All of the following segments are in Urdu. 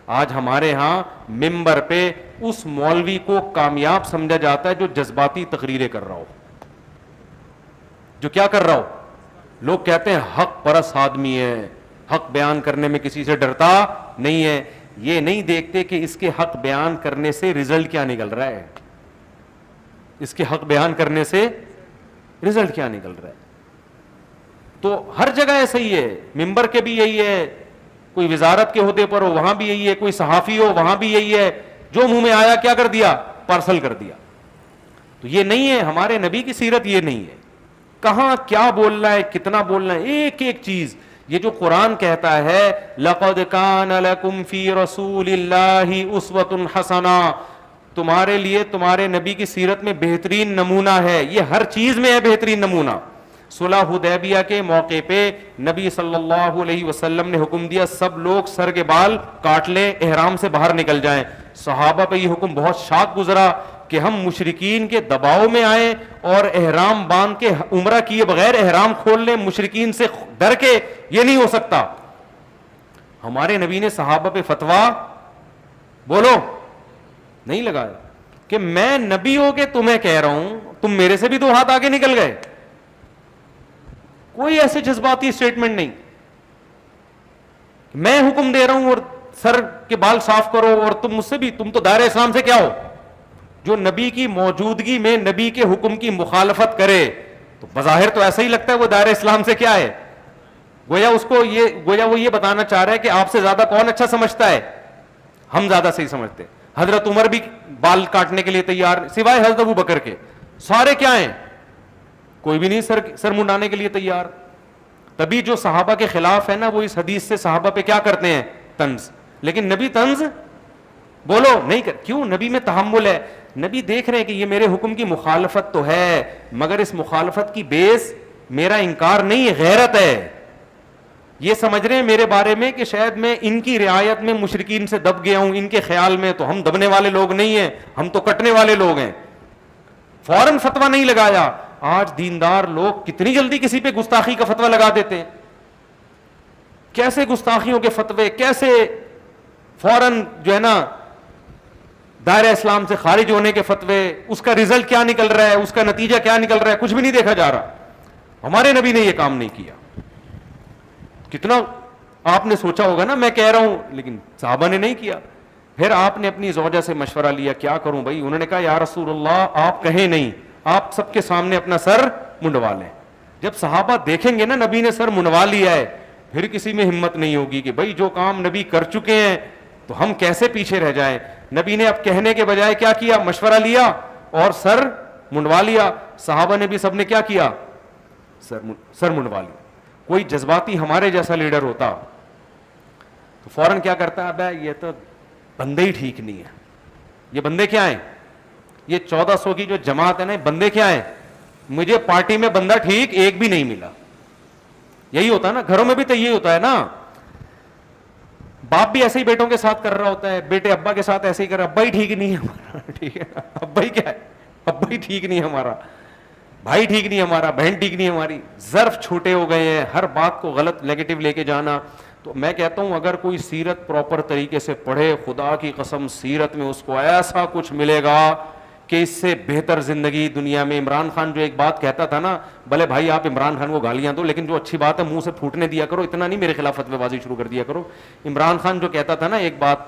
آج ہمارے ہاں ممبر پہ اس مولوی کو کامیاب سمجھا جاتا ہے جو جذباتی تقریریں کر رہا ہو. جو کیا کر رہا ہو؟ لوگ کہتے ہیں حق پرست آدمی ہے, حق بیان کرنے میں کسی سے ڈرتا نہیں ہے. یہ نہیں دیکھتے کہ اس کے حق بیان کرنے سے رزلٹ کیا نکل رہا ہے, اس کے حق بیان کرنے سے رزلٹ کیا نکل رہا ہے. تو ہر جگہ ایسا ہی ہے, ممبر کے بھی یہی ہے, کوئی وزارت کے عہدے پر ہو وہاں بھی یہی ہے, کوئی صحافی ہو وہاں بھی یہی ہے, جو منہ میں آیا کیا کر دیا, پارسل کر دیا. تو یہ نہیں ہے, ہمارے نبی کی سیرت یہ نہیں ہے. کہاں کیا بولنا ہے, کتنا بولنا ہے, ایک ایک چیز. یہ جو قرآن کہتا ہے لَقَدْ كَانَ لَكُمْ فِي رَسُولِ اللَّهِ أُسْوَةٌ حَسَنَةٌ, تمہارے لیے تمہارے نبی کی سیرت میں بہترین نمونہ ہے. یہ ہر چیز میں ہے بہترین نمونہ. صلح حدیبیہ کے موقع پہ نبی صلی اللہ علیہ وسلم نے حکم دیا سب لوگ سر کے بال کاٹ لیں, احرام سے باہر نکل جائیں. صحابہ پہ یہ حکم بہت شاق گزرا کہ ہم مشرکین کے دباؤ میں آئیں اور احرام باندھ کے عمرہ کیے بغیر احرام کھول لیں, مشرکین سے ڈر کے, یہ نہیں ہو سکتا. ہمارے نبی نے صحابہ پہ فتویٰ بولو نہیں لگایا کہ میں نبی ہو کے تمہیں کہہ رہا ہوں, تم میرے سے بھی 2 ہاتھ آگے نکل گئے. کوئی ایسے جذباتی اسٹیٹمنٹ نہیں. میں حکم دے رہا ہوں اور سر کے بال صاف کرو اور تم مجھ سے بھی, تم تو دائرہ اسلام سے کیا ہو. جو نبی کی موجودگی میں نبی کے حکم کی مخالفت کرے تو بظاہر تو ایسا ہی لگتا ہے وہ دائرہ اسلام سے کیا ہے, گویا وہ یہ بتانا چاہ رہا ہے کہ آپ سے زیادہ کون اچھا سمجھتا ہے, ہم زیادہ صحیح سمجھتے. حضرت عمر بھی بال کاٹنے کے لیے تیار سوائے حضرت ابو بکر کے, سارے کیا ہیں, کوئی بھی نہیں سر منڈانے کے لیے تیار. تبھی جو صحابہ کے خلاف ہے نا وہ اس حدیث سے صحابہ پہ کیا کرتے ہیں, طنز. لیکن نبی طنز بولو نہیں کر, کیوں؟ نبی میں تحمل ہے. نبی دیکھ رہے ہیں کہ یہ میرے حکم کی مخالفت تو ہے مگر اس مخالفت کی بیس میرا انکار نہیں ہے, غیرت ہے. یہ سمجھ رہے ہیں میرے بارے میں کہ شاید میں ان کی رعایت میں مشرکین سے دب گیا ہوں, ان کے خیال میں تو ہم دبنے والے لوگ نہیں ہیں, ہم تو کٹنے والے لوگ ہیں. فوراً فتویٰ نہیں لگایا. آج دیندار لوگ کتنی جلدی کسی پہ گستاخی کا فتویٰ لگا دیتے ہیں. کیسے گستاخیوں کے فتوے, کیسے فوراً جو ہے نا دائرہ اسلام سے خارج ہونے کے فتوے, اس کا رزلٹ کیا نکل رہا ہے, اس کا نتیجہ کیا نکل رہا ہے, کچھ بھی نہیں دیکھا جا رہا. ہمارے نبی نے یہ کام نہیں کیا. کتنا آپ نے سوچا ہوگا نا میں کہہ رہا ہوں, لیکن صحابہ نے نہیں کیا. پھر آپ نے اپنی زوجہ سے مشورہ لیا کیا کروں بھائی, انہوں نے کہا یا رسول اللہ آپ کہیں نہیں, آپ سب کے سامنے اپنا سر منڈوا لیں. جب صحابہ دیکھیں گے نا نبی نے سر منڈوا لیا ہے, پھر کسی میں ہمت نہیں ہوگی کہ بھائی جو کام نبی کر چکے ہیں تو ہم کیسے پیچھے رہ جائیں. نبی نے اب کہنے کے بجائے کیا کیا, مشورہ لیا اور سر منڈوا لیا. صحابہ نے بھی سب نے کیا کیا, سر منڈوا لیا. کوئی جذباتی ہمارے جیسا لیڈر ہوتا تو فوراً کیا کرتا ہے, ابے یہ تو بندے ہی ٹھیک نہیں ہے. یہ بندے کیا ہیں, یہ 1400 کی جو جماعت ہے نا, بندے کیا ہیں, مجھے پارٹی میں بندہ ٹھیک ایک بھی نہیں ملا. یہی ہوتا ہے نا, گھروں میں بھی تو یہی ہوتا ہے نا. باپ بھی ایسے ہی بیٹوں کے ساتھ کر رہا ہوتا ہے, بیٹے ابا کے ساتھ ایسے ہی کر رہا, ابا ہی ٹھیک نہیں ہے ہمارا, ٹھیک ہے ابا ہی کیا ہے, ابا ہی ٹھیک نہیں ہے ہمارا, بھائی ٹھیک نہیں ہے ہمارا, بہن ٹھیک نہیں ہے ہماری. ظرف چھوٹے ہو گئے ہیں, ہر بات کو غلط نیگیٹو لے کے جانا. تو میں کہتا ہوں اگر کوئی سیرت پراپر طریقے سے پڑھے, خدا کی قسم سیرت میں اس کو ایسا کچھ ملے گا کہ اس سے بہتر زندگی دنیا میں. عمران خان جو ایک بات کہتا تھا نا, بھلے بھائی آپ عمران خان کو گالیاں دو لیکن جو اچھی بات ہے منہ سے پھوٹنے دیا کرو, اتنا نہیں میرے خلاف فتوی بازی شروع کر دیا کرو. عمران خان جو کہتا تھا نا ایک بات,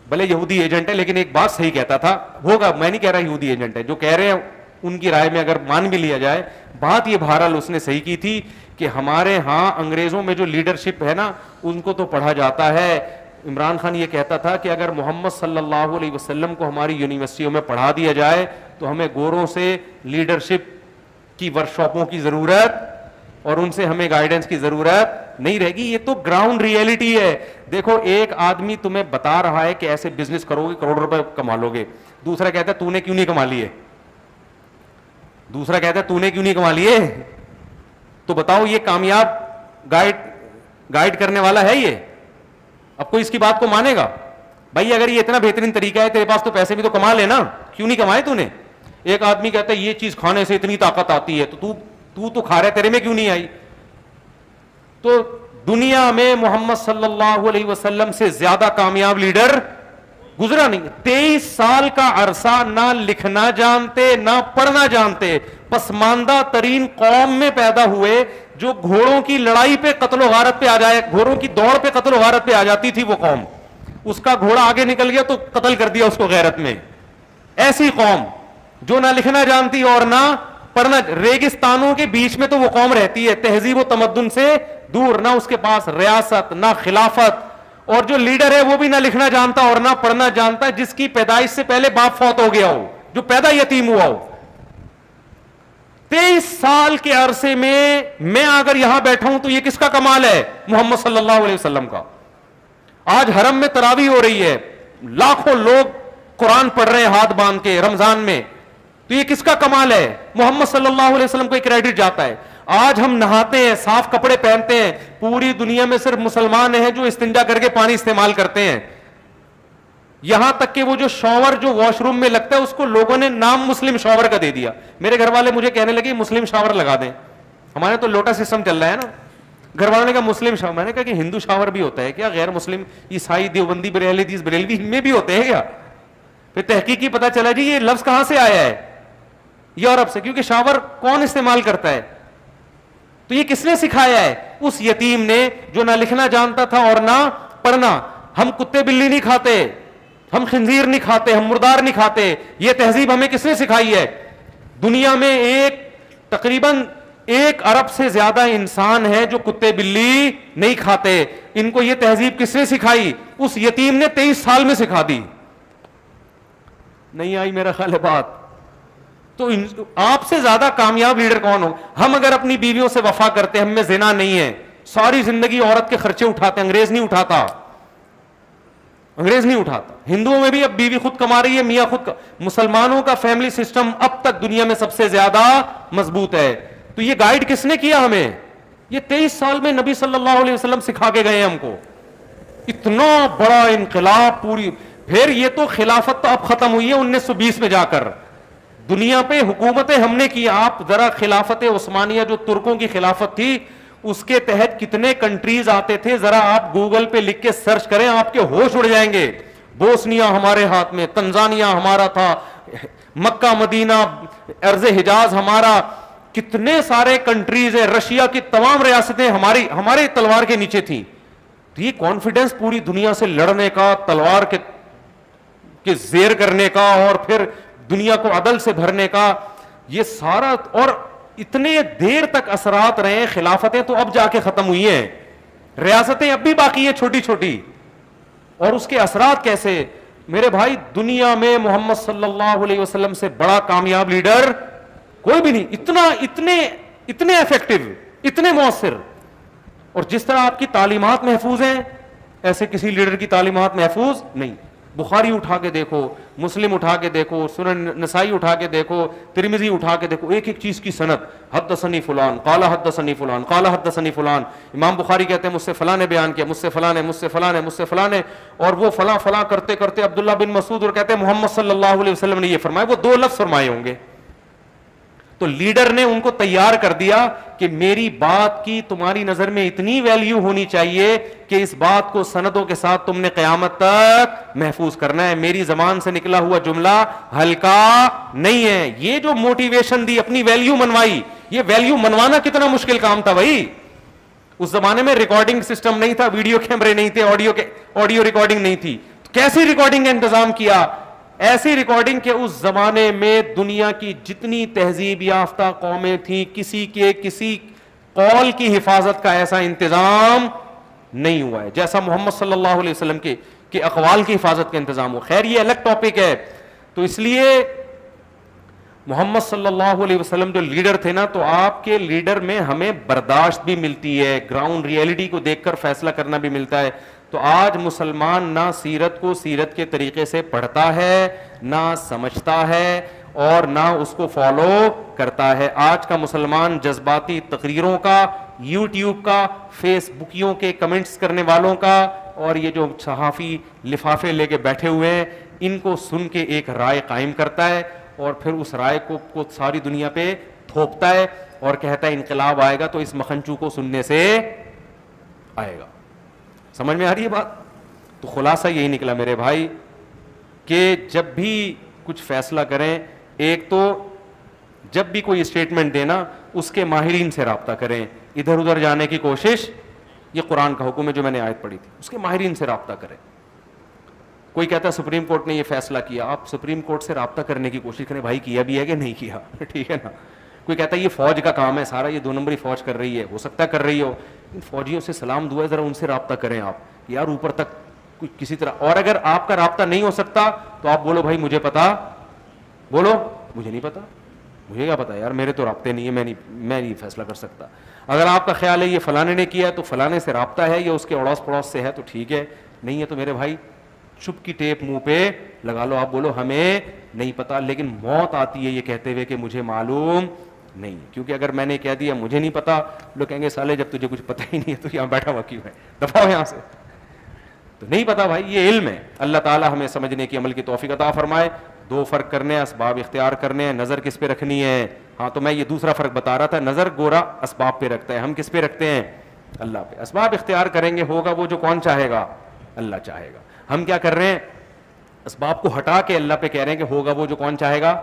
بھلے یہودی ایجنٹ ہے لیکن ایک بات صحیح کہتا تھا, ہوگا میں نہیں کہہ رہا یہودی ایجنٹ ہے, جو کہہ رہے ہیں ان کی رائے میں اگر مان بھی لیا جائے, بات یہ بہرحال اس نے صحیح کی تھی کہ ہمارے ہاں انگریزوں میں جو لیڈرشپ ہے نا ان کو تو پڑھا جاتا ہے. عمران خان یہ کہتا تھا کہ اگر محمد صلی اللہ علیہ وسلم کو ہماری یونیورسٹیوں میں پڑھا دیا جائے تو ہمیں گوروں سے لیڈرشپ کی ورکشاپوں کی ضرورت اور ان سے ہمیں گائیڈنس کی ضرورت نہیں رہے گی. یہ تو گراؤنڈ ریئلٹی ہے. دیکھو ایک آدمی تمہیں بتا رہا ہے کہ ایسے بزنس کرو گے کروڑ روپے کما لو گے, دوسرا کہتا ہے تو نے کیوں نہیں کما لیے, دوسرا کہتا ہے تو نے کیوں نہیں کما لیے. تو بتاؤ یہ کامیاب گائیڈ کرنے والا ہے یہ؟ اب کوئی اس کی بات کو مانے گا؟ بھائی اگر یہ اتنا بہترین طریقہ ہے, تیرے پاس تو پیسے بھی تو کما لینا, کیوں نہیں کمائے تو نے؟ ایک آدمی کہتا ہے یہ چیز کھانے سے اتنی طاقت آتی ہے, تو تو کھا رہا ہے, تیرے میں کیوں نہیں آئی؟ تو دنیا میں محمد صلی اللہ علیہ وسلم سے زیادہ کامیاب لیڈر گزرا نہیں. 23 سال کا عرصہ نہ لکھنا جانتے نہ پڑھنا جانتے, پسماندہ ترین قوم میں پیدا ہوئے, جو گھوڑوں کی لڑائی پہ قتل و غارت پہ آ جائے, گھوڑوں کی دوڑ پہ قتل و غارت پہ آ جاتی تھی وہ قوم. اس کا گھوڑا آگے نکل گیا تو قتل کر دیا اس کو غیرت میں. ایسی قوم جو نہ لکھنا جانتی اور نہ پڑھنا, ریگستانوں کے بیچ میں تو وہ قوم رہتی ہے, تہذیب و تمدن سے دور, نہ اس کے پاس ریاست نہ خلافت, اور جو لیڈر ہے وہ بھی نہ لکھنا جانتا اور نہ پڑھنا جانتا, جس کی پیدائش سے پہلے باپ فوت ہو گیا ہو, جو پیدا یتیم ہوا ہو. 23 سال کے عرصے میں اگر یہاں بیٹھا ہوں تو یہ کس کا کمال ہے؟ محمد صلی اللہ علیہ وسلم کا. آج حرم میں تراویح ہو رہی ہے, لاکھوں لوگ قرآن پڑھ رہے ہیں ہاتھ باندھ کے رمضان میں, تو یہ کس کا کمال ہے؟ محمد صلی اللہ علیہ وسلم کو کریڈٹ جاتا ہے. آج ہم نہاتے ہیں, صاف کپڑے پہنتے ہیں, پوری دنیا میں صرف مسلمان ہیں جو استنجا کر کے پانی استعمال کرتے ہیں. یہاں تک کہ وہ جو شاور جو واش روم میں لگتا ہے اس کو لوگوں نے نام مسلم شاور کا دے دیا. میرے گھر والے مجھے کہنے لگے مسلم شاور لگا دیں, ہمارے تو لوٹا سسٹم چل رہا ہے نا. گھر والوں نے کہا مسلم شاور, میں نے کہا کہ ہندو شاور بھی ہوتا ہے کیا؟ غیر مسلم عیسائی دیوبندی بریلوی میں بھی ہوتے ہیں کیا؟ پھر تحقیقی پتا چلا جی یہ لفظ کہاں سے آیا ہے, یورپ سے, کیونکہ شاور کون استعمال کرتا ہے؟ تو یہ کس نے سکھایا ہے؟ اس یتیم نے جو نہ لکھنا جانتا تھا اور نہ پڑھنا. ہم کتے بلی نہیں کھاتے, ہم خنزیر نہیں کھاتے, ہم مردار نہیں کھاتے. یہ تہذیب ہمیں کس نے سکھائی ہے؟ دنیا میں تقریباً 1 ارب سے زیادہ انسان ہیں جو کتے بلی نہیں کھاتے. ان کو یہ تہذیب کس نے سکھائی؟ اس یتیم نے 23 سال میں سکھا دی. نہیں آئی میرا خیال ہے بات. تو آپ سے زیادہ کامیاب لیڈر کون ہو؟ ہم اگر اپنی بیویوں سے وفا کرتے, ہم میں زنا نہیں ہے, ساری زندگی عورت کے خرچے اٹھاتے, انگریز نہیں اٹھاتا. ہندوؤں میں بھی اب بیوی خود کما رہی ہے, میاں خود مسلمانوں کا فیملی سسٹم اب تک دنیا میں سب سے زیادہ مضبوط ہے. تو یہ گائیڈ کس نے کیا ہمیں؟ یہ 23 سال میں نبی صلی اللہ علیہ وسلم سکھا کے گئے ہم کو. اتنا بڑا انقلاب پوری. پھر یہ تو خلافت تو اب ختم ہوئی ہے 1920 میں جا کر, دنیا پہ حکومتیں ہم نے کی. آپ ذرا خلافت عثمانیہ جو ترکوں کی خلافت تھی اس کے تحت کتنے کنٹریز آتے تھے, ذرا آپ گوگل پہ لکھ کے سرچ کریں, آپ کے ہوش اڑ جائیں گے. بوسنیا ہمارے ہاتھ میں, تنزانیہ ہمارا تھا, مکہ مدینہ ارض حجاز ہمارا, کتنے سارے کنٹریز ہیں, رشیا کی تمام ریاستیں ہمارے تلوار کے نیچے تھیں. تو یہ کانفیڈنس پوری دنیا سے لڑنے کا, تلوار کے زیر کرنے کا, اور پھر دنیا کو عدل سے بھرنے کا, یہ سارا, اور اتنے دیر تک اثرات رہے. خلافتیں تو اب جا کے ختم ہوئی ہیں, ریاستیں اب بھی باقی ہیں چھوٹی چھوٹی, اور اس کے اثرات کیسے. میرے بھائی دنیا میں محمد صلی اللہ علیہ وسلم سے بڑا کامیاب لیڈر کوئی بھی نہیں. اتنے ایفیکٹو, اتنے مؤثر, اور جس طرح آپ کی تعلیمات محفوظ ہیں ایسے کسی لیڈر کی تعلیمات محفوظ نہیں. بخاری اٹھا کے دیکھو, مسلم اٹھا کے دیکھو, سنن نسائی اٹھا کے دیکھو, ترمذی اٹھا کے دیکھو, ایک ایک چیز کی سند, حدثنی فلان قال حدثنی فلان قال حدثنی فلان. امام بخاری کہتے ہیں مجھ سے فلاں نے بیان کیا, مجھ سے فلاں نے, مجھ سے فلاں نے, مجھ سے فلاں نے, اور وہ فلاں فلاں کرتے کرتے عبداللہ بن مسعود اور کہتے ہیں محمد صلی اللہ علیہ وسلم نے یہ فرمایا. وہ 2 لفظ فرمائے ہوں گے. تو لیڈر نے ان کو تیار کر دیا کہ میری بات کی تمہاری نظر میں اتنی ویلیو ہونی چاہیے کہ اس بات کو سندوں کے ساتھ تم نے قیامت تک محفوظ کرنا ہے. میری زبان سے نکلا ہوا جملہ ہلکا نہیں ہے. یہ جو موٹیویشن دی, اپنی ویلیو منوائی, یہ ویلیو منوانا کتنا مشکل کام تھا بھائی. اس زمانے میں ریکارڈنگ سسٹم نہیں تھا, ویڈیو کیمرے نہیں تھے, آڈیو ریکارڈنگ نہیں تھی. کیسی ریکارڈنگ کا انتظام کیا؟ ایسی ریکارڈنگ کہ اس زمانے میں دنیا کی جتنی تہذیب یافتہ قومیں تھیں کسی قول کی حفاظت کا ایسا انتظام نہیں ہوا ہے جیسا محمد صلی اللہ علیہ وسلم کے اقوال کی حفاظت کا انتظام ہو. خیر یہ الگ ٹاپک ہے. تو اس لیے محمد صلی اللہ علیہ وسلم جو لیڈر تھے نا, تو آپ کے لیڈر میں ہمیں برداشت بھی ملتی ہے, گراؤنڈ ریئلٹی کو دیکھ کر فیصلہ کرنا بھی ملتا ہے. تو آج مسلمان نہ سیرت کو سیرت کے طریقے سے پڑھتا ہے, نہ سمجھتا ہے, اور نہ اس کو فالو کرتا ہے. آج کا مسلمان جذباتی تقریروں کا, یوٹیوب کا, فیس بکیوں کے کمنٹس کرنے والوں کا, اور یہ جو صحافی لفافے لے کے بیٹھے ہوئے ہیں, ان کو سن کے ایک رائے قائم کرتا ہے, اور پھر اس رائے کو ساری دنیا پہ تھوپتا ہے, اور کہتا ہے انقلاب آئے گا تو اس مکھنچو کو سننے سے آئے گا. سمجھ میں آ رہی ہے بات؟ تو خلاصہ یہی نکلا میرے بھائی کہ جب بھی کچھ فیصلہ کریں، ایک تو جب بھی کوئی اسٹیٹمنٹ دینا اس کے ماہرین سے رابطہ کریں. ادھر ادھر جانے کی کوشش، یہ قرآن کا حکم ہے جو میں نے آیت پڑھی تھی، اس کے ماہرین سے رابطہ کریں. کوئی کہتا ہے سپریم کورٹ نے یہ فیصلہ کیا، آپ سپریم کورٹ سے رابطہ کرنے کی کوشش کریں، بھائی کیا بھی ہے کہ نہیں کیا. ٹھیک ہے نا. کوئی کہتا ہے یہ فوج کا کام ہے سارا، یہ 2 نمبری فوج کر رہی ہے، ہو سکتا ہے کر رہی ہو، ان فوجیوں سے سلام دعا ہے، ذرا ان سے رابطہ کریں آپ یار اوپر تک کسی طرح. اور اگر آپ کا رابطہ نہیں ہو سکتا تو آپ بولو بھائی مجھے پتا، بولو مجھے نہیں پتا، مجھے کیا پتا یار، میرے تو رابطے نہیں ہے، میں نہیں فیصلہ کر سکتا. اگر آپ کا خیال ہے یہ فلانے نے کیا ہے تو فلانے سے رابطہ ہے، یا اس کے اڑوس پڑوس سے ہے تو ٹھیک ہے، نہیں ہے تو میرے بھائی چپ کی ٹیپ منہ پہ لگا لو. آپ بولو ہمیں نہیں پتا، لیکن موت آتی ہے یہ کہتے ہوئے کہ مجھے معلوم نہیں. کیونکہ اگر میں نے کہہ دیا مجھے نہیں پتا، لوگ کہیں گے سالے جب تجھے کچھ پتہ ہی نہیں ہے تو یہاں بیٹھا ہوا کیوں ہے، دفعہ ہو یہاں سے. تو نہیں پتا بھائی، یہ علم ہے. اللہ تعالیٰ ہمیں سمجھنے کی عمل کی توفیق عطا فرمائے. 2 فرق کرنے ہیں، اسباب اختیار کرنے ہیں، نظر کس پہ رکھنی ہے. ہاں تو میں یہ دوسرا فرق بتا رہا تھا، نظر گورا اسباب پہ رکھتا ہے، ہم کس پہ رکھتے ہیں؟ اللہ پہ. اسباب اختیار کریں گے، ہوگا وہ جو کون چاہے گا؟ اللہ چاہے گا. ہم کیا کر رہے ہیں؟ اسباب کو ہٹا کے اللہ پہ کہہ رہے ہیں کہ ہوگا وہ جو کون چاہے گا؟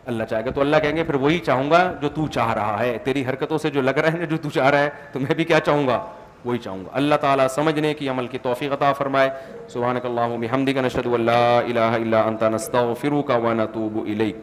اللہ چاہے گا. تو اللہ کہیں گے پھر وہی چاہوں گا جو تو چاہ رہا ہے، تیری حرکتوں سے جو لگ رہا ہے نا جو تو چاہ رہا ہے، تو میں بھی کیا چاہوں گا؟ وہی چاہوں گا. اللہ تعالیٰ سمجھنے کی عمل کی توفیق عطا فرمائے. سبحانک اللہم و بحمدک، نشہد ان لا الہ الا انت، نستغفرک و نتوب الیک.